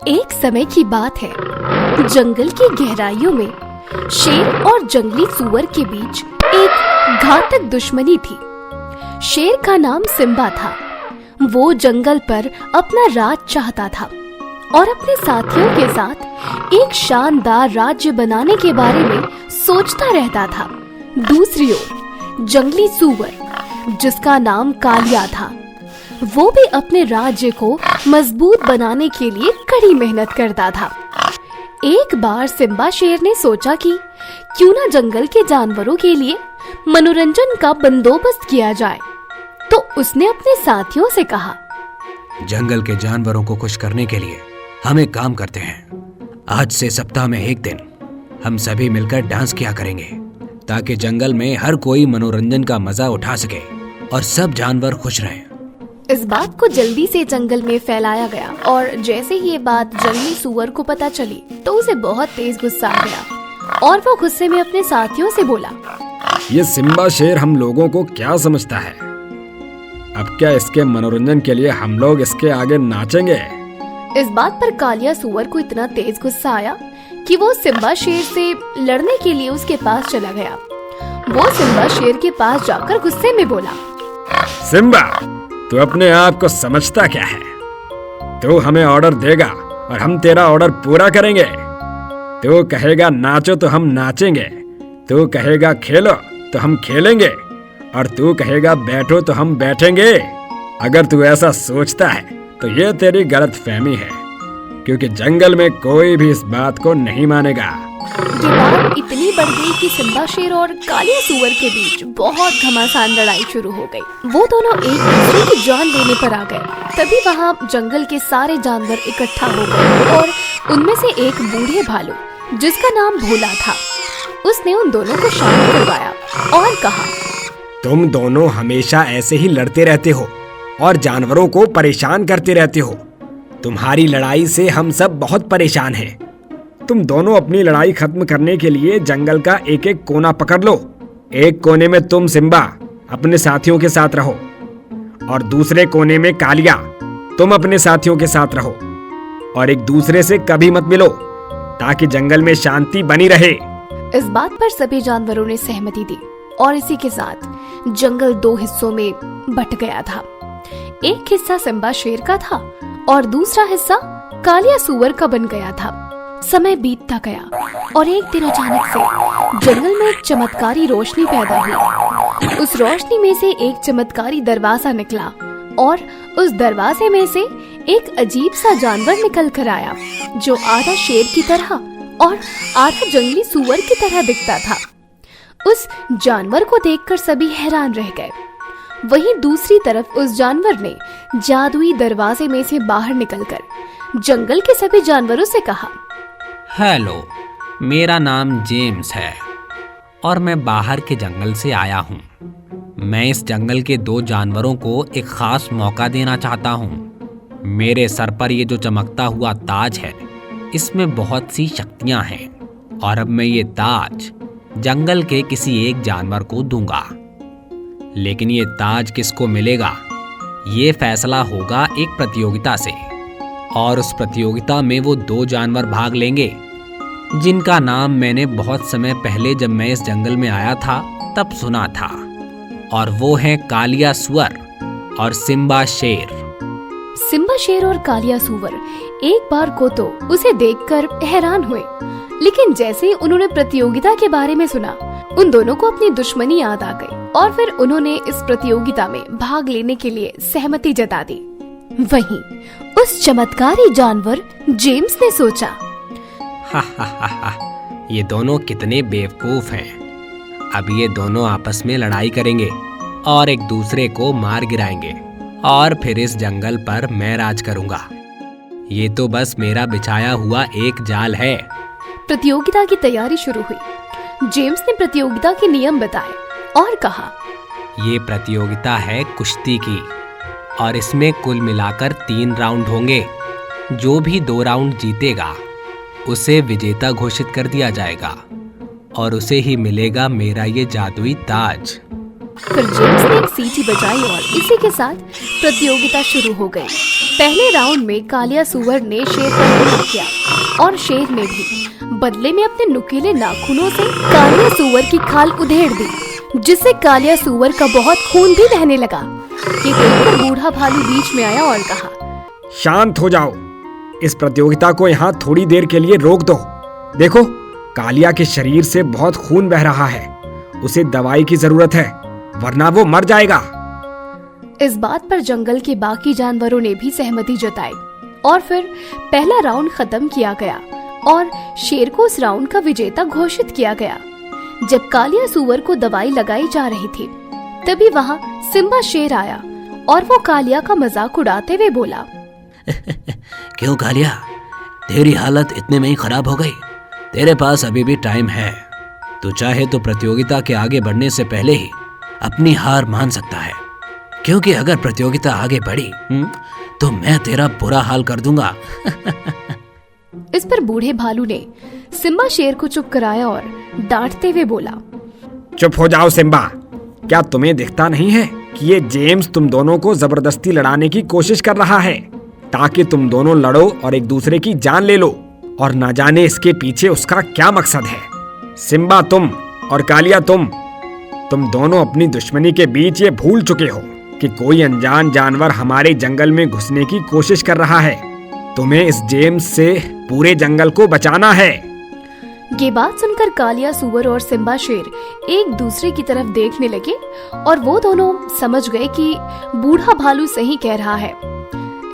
एक समय की बात है। जंगल की गहराइयों में शेर और जंगली सूअर के बीच एक घातक दुश्मनी थी। शेर का नाम सिम्बा था। वो जंगल पर अपना राज चाहता था और अपने साथियों के साथ एक शानदार राज्य बनाने के बारे में सोचता रहता था। दूसरी ओर जंगली सूअर, जिसका नाम कालिया था, वो भी अपने राज्य को मजबूत बनाने के लिए कड़ी मेहनत करता था। एक बार सिम्बा शेर ने सोचा कि क्यों ना जंगल के जानवरों के लिए मनोरंजन का बंदोबस्त किया जाए। तो उसने अपने साथियों से कहा, जंगल के जानवरों को खुश करने के लिए हम एक काम करते हैं। आज से सप्ताह में एक दिन हम सभी मिलकर डांस किया करेंगे, ताकि जंगल में हर कोई मनोरंजन का मजा उठा सके और सब जानवर खुश रहें। इस बात को जल्दी से जंगल में फैलाया गया और जैसे ही ये बात जंगली सूअर को पता चली तो उसे बहुत तेज गुस्सा आ गया और वो गुस्से में अपने साथियों से बोला, ये सिम्बा शेर हम लोगों को क्या समझता है? अब क्या इसके मनोरंजन के लिए हम लोग इसके आगे नाचेंगे? इस बात पर कालिया सूअर को इतना तेज गुस्सा आया कि वो सिम्बा शेर से लड़ने के लिए उसके पास चला गया। वो सिम्बा शेर के पास जाकर गुस्से में बोला, सिम्बा, तू अपने आप को समझता क्या है? तू हमें ऑर्डर देगा और हम तेरा ऑर्डर पूरा करेंगे। तू कहेगा नाचो तो हम नाचेंगे, तू कहेगा खेलो तो हम खेलेंगे और तू कहेगा बैठो तो हम बैठेंगे। अगर तू ऐसा सोचता है तो ये तेरी गलतफहमी है, क्योंकि जंगल में कोई भी इस बात को नहीं मानेगा। ये बात इतनी बढ़ गई कि सिम्बा शेर और कालिया सूअर के बीच बहुत घमासान लड़ाई शुरू हो गई। वो दोनों एक दूसरे की जान लेने पर आ गए। तभी वहाँ जंगल के सारे जानवर इकट्ठा हो गए और उनमें से एक बूढ़े भालू, जिसका नाम भोला था, उसने उन दोनों को शांत करवाया और कहा, तुम दोनों हमेशा ऐसे ही लड़ते रहते हो और जानवरों को परेशान करते रहते हो। तुम्हारी लड़ाई से हम सब बहुत परेशान हैं। तुम दोनों अपनी लड़ाई खत्म करने के लिए जंगल का एक एक कोना पकड़ लो। एक कोने में तुम सिम्बा अपने साथियों के साथ रहो और दूसरे कोने में कालिया तुम अपने साथियों के साथ रहो और एक दूसरे से कभी मत मिलो, ताकि जंगल में शांति बनी रहे। इस बात पर सभी जानवरों ने सहमति दी और इसी के साथ जंगल दो हिस्सों में बट गया था। एक हिस्सा सिम्बा शेर का था और दूसरा हिस्सा कालिया सूअर का बन गया था। समय बीतता गया और एक दिन अचानक से जंगल में एक चमत्कारी रोशनी पैदा हुई। उस रोशनी में से एक चमत्कारी दरवाजा निकला और उस दरवाजे में से एक अजीब सा जानवर निकल कर आया, जो आधा शेर की तरह और आधा जंगली सूअर की तरह दिखता था। उस जानवर को देखकर सभी हैरान रह गए। वहीं दूसरी तरफ उस जानवर ने जादुई दरवाजे में से बाहर निकलकर जंगल के सभी जानवरों से कहा, हेलो, मेरा नाम जेम्स है और मैं बाहर के जंगल से आया हूँ। मैं इस जंगल के दो जानवरों को एक खास मौका देना चाहता हूँ। मेरे सर पर ये जो चमकता हुआ ताज है, इसमें बहुत सी शक्तियाँ हैं और अब मैं ये ताज जंगल के किसी एक जानवर को दूंगा। लेकिन ये ताज किसको मिलेगा, ये फैसला होगा एक प्रतियोगिता से और उस प्रतियोगिता में वो दो जानवर भाग लेंगे जिनका नाम मैंने बहुत समय पहले जब मैं इस जंगल में आया था तब सुना था, और वो हैं कालिया सूअर और सिम्बा शेर। सिम्बा शेर और कालिया सूअर एक बार को तो उसे देखकर हैरान हुए, लेकिन जैसे ही उन्होंने प्रतियोगिता के बारे में सुना, उन दोनों को अपनी दुश्मनी याद आ गई और फिर उन्होंने इस प्रतियोगिता में भाग लेने के लिए सहमति जता दी। वहीं उस चमत्कारी जानवर जेम्स ने सोचा, ये दोनों कितने बेवकूफ हैं। अब ये दोनों आपस में लड़ाई करेंगे और एक दूसरे को मार गिराएंगे और फिर इस जंगल पर मैं राज करूंगा। ये तो बस मेरा बिछाया हुआ एक जाल है। प्रतियोगिता की तैयारी शुरू हुई। जेम्स ने प्रतियोगिता के नियम बताए और कहा, ये प्रतियोगिता है कुश्ती की और इसमें कुल मिलाकर 3 राउंड होंगे। जो भी 2 राउंड जीतेगा उसे विजेता घोषित कर दिया जाएगा और उसे ही मिलेगा मेरा ये जादुई ताज। फिर जेम्स ने एक सीटी बजाई और इसी के साथ प्रतियोगिता शुरू हो गई। पहले राउंड में कालिया सुअर ने शेर पर हमला किया और शेर ने भी बदले में अपने नुकीले नाखूनों से कालिया सुअर की खाल उधेड़ दी, जिससे कालिया सुअर का बहुत खून भी बहने लगा। ये देखकर बूढ़ा भालू बीच में आया और कहा, शांत हो जाओ, इस प्रतियोगिता को यहाँ थोड़ी देर के लिए रोक दो। देखो, कालिया के शरीर से बहुत खून बह रहा है, उसे दवाई की जरूरत है, वरना वो मर जाएगा। इस बात पर जंगल के बाकी जानवरों ने भी सहमति जताई और फिर पहला राउंड खत्म किया गया और शेर को उस राउंड का विजेता घोषित किया गया। जब कालिया सुअर को दवाई लगाई जा रही थी, तभी वहाँ सिम्बा शेर आया और वो कालिया का मजाक उड़ाते हुए बोला, क्यों कालिया, तेरी हालत इतने में ही खराब हो गई? तेरे पास अभी भी टाइम है, तू चाहे तो प्रतियोगिता के आगे बढ़ने से पहले ही अपनी हार मान सकता है, क्योंकि अगर प्रतियोगिता आगे बढ़ी तो मैं तेरा बुरा हाल कर दूंगा। इस पर बूढ़े भालू ने सिम्बा शेर को चुप कराया और डांटते हुए बोला, चुप हो जाओ सिम्बा, क्या तुम्हें दिखता नहीं है कि ये जेम्स तुम दोनों को जबरदस्ती लड़ाने की कोशिश कर रहा है, ताकि तुम दोनों लड़ो और एक दूसरे की जान ले लो, और ना जाने इसके पीछे उसका क्या मकसद है। सिम्बा तुम और कालिया तुम दोनों अपनी दुश्मनी के बीच ये भूल चुके हो कि कोई अनजान जानवर हमारे जंगल में घुसने की कोशिश कर रहा है। तुम्हें इस जेम्स से पूरे जंगल को बचाना है। ये बात सुनकर कालिया सुअर और सिम्बा शेर एक दूसरे की तरफ देखने लगे और वो दोनों समझ गए कि बूढ़ा भालू सही कह रहा है।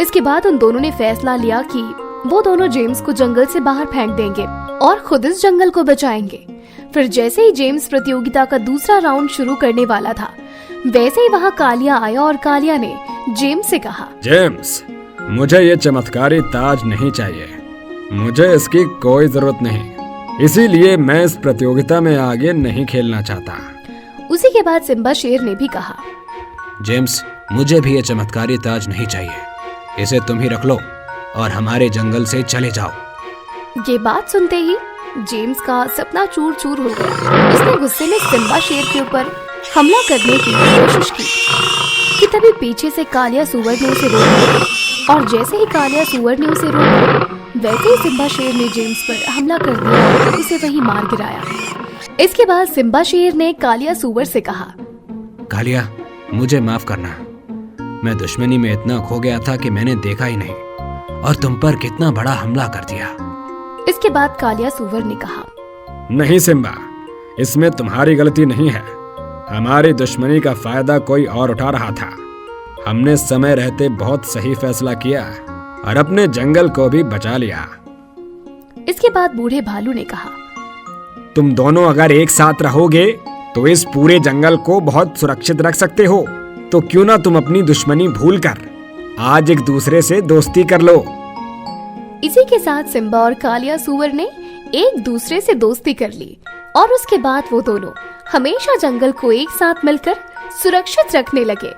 इसके बाद उन दोनों ने फैसला लिया कि वो दोनों जेम्स को जंगल से बाहर फेंक देंगे और खुद इस जंगल को बचाएंगे। फिर जैसे ही जेम्स प्रतियोगिता का दूसरा राउंड शुरू करने वाला था, वैसे ही वहाँ कालिया आया और कालिया ने जेम्स से कहा, जेम्स, मुझे ये चमत्कारी ताज नहीं चाहिए, मुझे इसकी कोई जरूरत नहीं, इसीलिए मैं इस प्रतियोगिता में आगे नहीं खेलना चाहता। उसी के बाद सिम्बा शेर ने भी कहा, जेम्स, मुझे भी ये चमत्कारी ताज नहीं चाहिए, इसे तुम ही रख लो और हमारे जंगल से चले जाओ। ये बात सुनते ही जेम्स का सपना चूर चूर हो गया। उसने गुस्से में सिम्बा शेर के ऊपर हमला करने की कोशिश की कि तभी पीछे से कालिया सुअर ने उसे रोक लिया और जैसे ही कालिया सुअर ने उसे रोका, वैसे ही सिम्बा शेर ने जेम्स पर हमला कर दिया और उसे वहीं मार गिराया। इसके बाद सिम्बा शेर ने कालिया सुअर से कहा, कालिया, मुझे माफ करना, मैं दुश्मनी में इतना खो गया था कि मैंने देखा ही नहीं और तुम पर कितना बड़ा हमला कर दिया। इसके बाद कालिया सुअर ने कहा, नहीं सिम्बा, इसमें तुम्हारी गलती नहीं है, हमारी दुश्मनी का फायदा कोई और उठा रहा था। हमने समय रहते बहुत सही फैसला किया और अपने जंगल को भी बचा लिया। इसके बाद बूढ़े भालू ने कहा, तुम दोनों अगर एक साथ रहोगे तो इस पूरे जंगल को बहुत सुरक्षित रख सकते हो, तो क्यों ना तुम अपनी दुश्मनी भूलकर आज एक दूसरे से दोस्ती कर लो। इसी के साथ सिम्बा और कालिया सुअर ने एक दूसरे से दोस्ती कर ली और उसके बाद वो दोनों हमेशा जंगल को एक साथ मिलकर सुरक्षित रखने लगे।